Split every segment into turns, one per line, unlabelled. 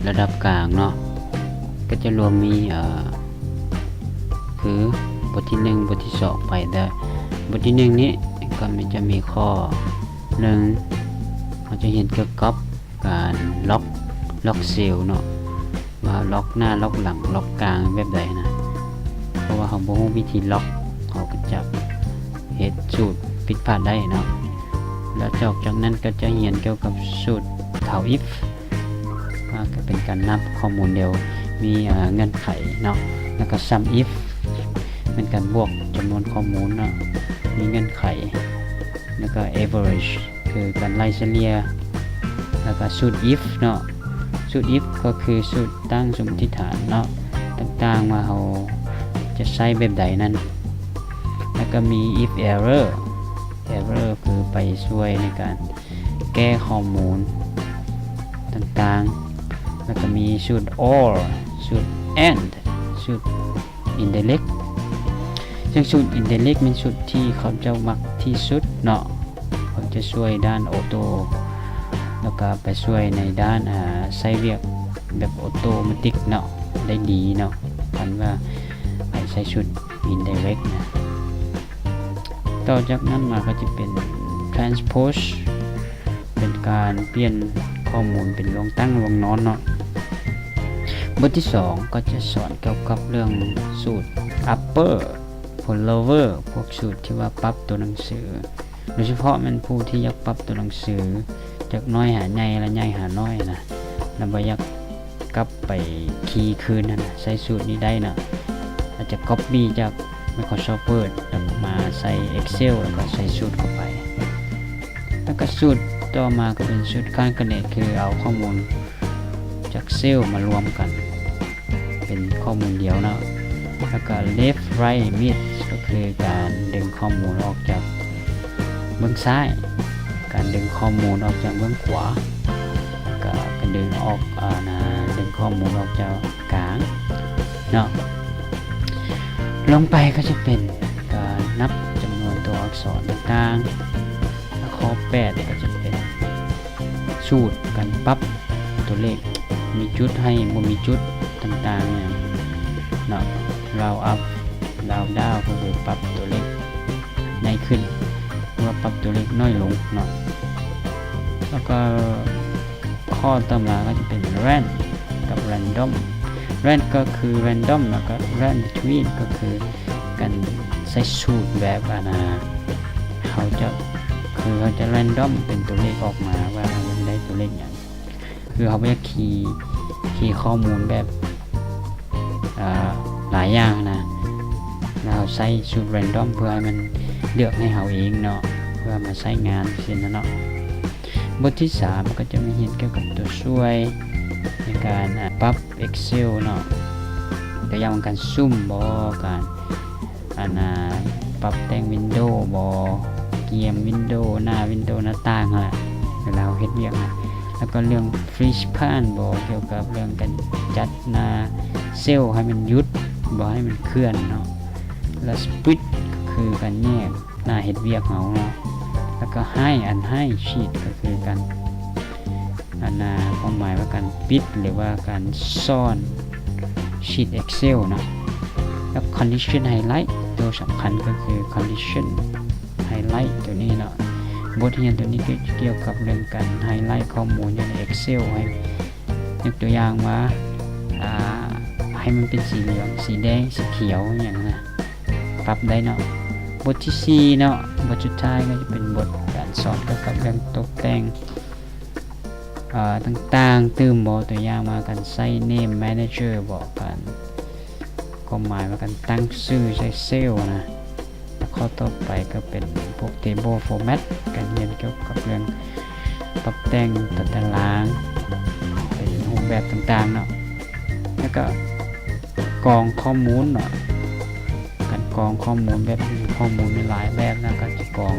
ระดับกลางเนาะก็จะรวมมีคือบทที่1บทที่2ไปได้บทที่1นี้ก็มันจะมีข้อ1เราจะเห็นเกี่ยวกับการล็อกเซลล์เนาะว่าล็อกหน้าล็อกหลังล็อกกลางแบบใดนะเพราะว่าเขาบ่ฮู้วิธีล็อกเขาก็จะเฮ็ดสูตรผิดพลาดได้เนาะแล้วจากนั้นก็จะเรียนเกี่ยวกับสูตรเท่า if ก็เป็นการนับข้อมูลเดียวมีเงื่อนไขเนาะแล้วก็ sum if เป็นการบวกจำนวนข้อมูลเนาะมีเงื่อนไขแล้วก็ average คือการไล่เฉลี่ยแล้วก็สูตร if เนาะสูตร if ก็คือสูตรตั้งสมมติฐานเนาะต่างๆว่าเราจะใช้แบบใดนั้นแล้วก็มี if error คือไปช่วยในการแก้ข้อมูลต่างๆแล้วก็มีสูตร or สูตร and สูตร indirect ซึ่งสูตร indirect เป็นสูตรที่เขาจะมักที่สุดเนาะเขาจะช่วยด้านออโต้แล้วก็ไปช่วยในด้านใช้เรียกแบบออโตเมติกเนาะได้ดีเนาะคันว่าไปใช้สูตร indirect นะต่อจากนั้นมาก็จะเป็น transpose เป็นการเปลี่ยนข้อมูลเป็นลงตั้งลงนอนเนาะบทที่2ก็จะสอนเกี่ยวกับเรื่องสูตร upper lower พวกสูตรที่ว่าปรับตัวหนังสือโดยเฉพาะมันผู้ที่อยากปรับตัวหนังสือจากน้อยหาใหญ่และใหญ่หาน้อยนะแล้วบ่อยากกลับไปคีย์คืนนั่นนะใช้สูตรนี้ได้นะอาจจะ copy จาก Microsoft Word มาใส่ Excel แล้วก็ใส่สูตรเข้าไปแล้วก็สูตรต่อมาก็เป็นสูตรการคเนตคือเอาข้อมูลจากเซลล์มารวมกันเป็นข้อมูลเดียวนะแล้วก็ left right mid ก็คือการดึงข้อมูลออกจากเบื้องซ้ายการดึงข้อมูลออกจากเบื้องขวาก็ดึงออกดึงข้อมูลออกจากกลางเนาะลงไปก็จะเป็นการนับจำนวนตัวอักษรต่างๆข้อ8ก็จะเป็นสูตรการปรับตัวเลขมีจุดให้บ่มีจุดต่างๆเนี่ยเนาะround up round down ก็คือปรับตัวเลขใหญ่ขึ้นว่าปรับตัวเลขน้อยลงเนาะแล้วก็ข้อต่อมาก็จะเป็น rand กับ random rand ก็คือ random แล้วก็ rand between ก็คือการใช้สูตรแบบเขาจะ random เป็นตัวเลขออกมาว่ามันได้ตัวเลขอย่างคือเขาจะคีย์ข้อมูลแบบหลายอย่างนะเราใช้สูตร random เพื่อให้มันเลือกให้เขาเองเนาะเพื่อมาใช้งานเช่นนั้นเนาะบทที่3ก็จะมีเห็นเกี่ยวกับตัวช่วยในการปรับ Excel เนาะตัวอย่างการซูมบอการปรับแต่งวินโดว์บอเกียมวินโดว์หน้าวินโดว์หน้าต่างฮะเวลาเราเฮ็ดเวียกนะแล้วก็เรื่อง Freeze Pan บอเกี่ยวกับเรื่องการจัดหน้าเซลล์ให้มันหยุดบอให้มันเคลื่อนเนาะแล้ว Split คือการแยกหน้าเฮ็ดเวียกเฮาเนาะแล้วก็ให้ชีทก็คือการความหมายว่าการปิดหรือว่าการซ่อนชีท Excel นะแล้ว Condition Highlight ตัวสำคัญก็คือ Condition Highlight ตัวนี้เนาะบทเรียนตัวนี้เกี่ยวกับเรื่องการ Highlight ข้อมูลใน Excel ให้ยกตัวอย่างว่าให้มันเป็นสีเหลืองสีแดงสีเขียวอย่างนะปรับได้เนาะบทที่4เนาะบทสุดท้ายก็จะเป็นบทการสอนเกี่ยวกับเรื่องตกแต่งต่างๆตื่มบอกตัวอย่างมาการใช้ name manager บอกกันความหมายว่าการตั้งชื่อใช้เซลล์นะข้อต่อไปก็เป็นพวก table format การเรียนเกี่ยวกับเรื่องปรับแต่งตารางเป็นรูปแบบต่างๆเนาะแล้วก็กรองข้อมูลเนาะการกรองข้อมูลแบบข้อมูลมีหลายแบบนะการจะกรอง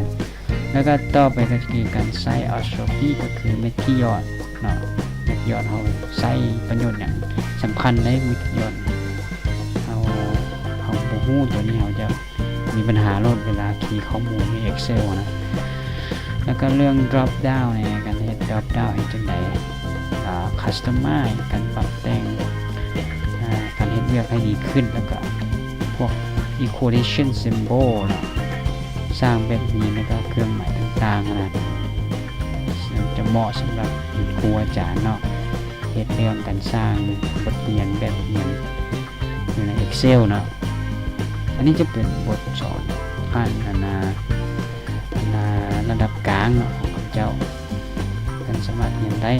แล้วก็ต่อไปก็คือการใช้ apostrophe ก็คือเม็ดที่ยอดเนาะเม็ดยอดเขาใช้ประโยชน์อย่างสำคัญในเม็ดยอดเขาบ่ฮู้ตัวนี้เขาจะมีปัญหาลดเวลาคีย์ข้อมูลใน Excel นะแล้วก็เรื่อง drop down ในการเฮ็ด drop down ให้จังได๋ คัสตอมไมซ์การปรับแต่งการเฮ็ดเวียกให้ดีขึ้นแล้วก็พวก equation symbol เนาะสร้างแบบนี้แล้วก็เครื่องหมายต่างๆนะจะเหมาะสำหรับครูอาจารย์เนาะเฮ็ดเรื่องการสร้างบทเรียนแบบเรียนอยู่ใน Excel เนาะอันนี้จะเป็นบทสอนผ่านระดับกลางเนาะของเจ้าท่านสามารถเรียนได้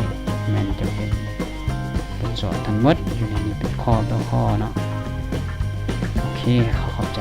แมันจะเป็นบทสอนทั้งหมดอยู่ในนี้เป็นข้อต่อข้อเนาะโอเคเข้าใจ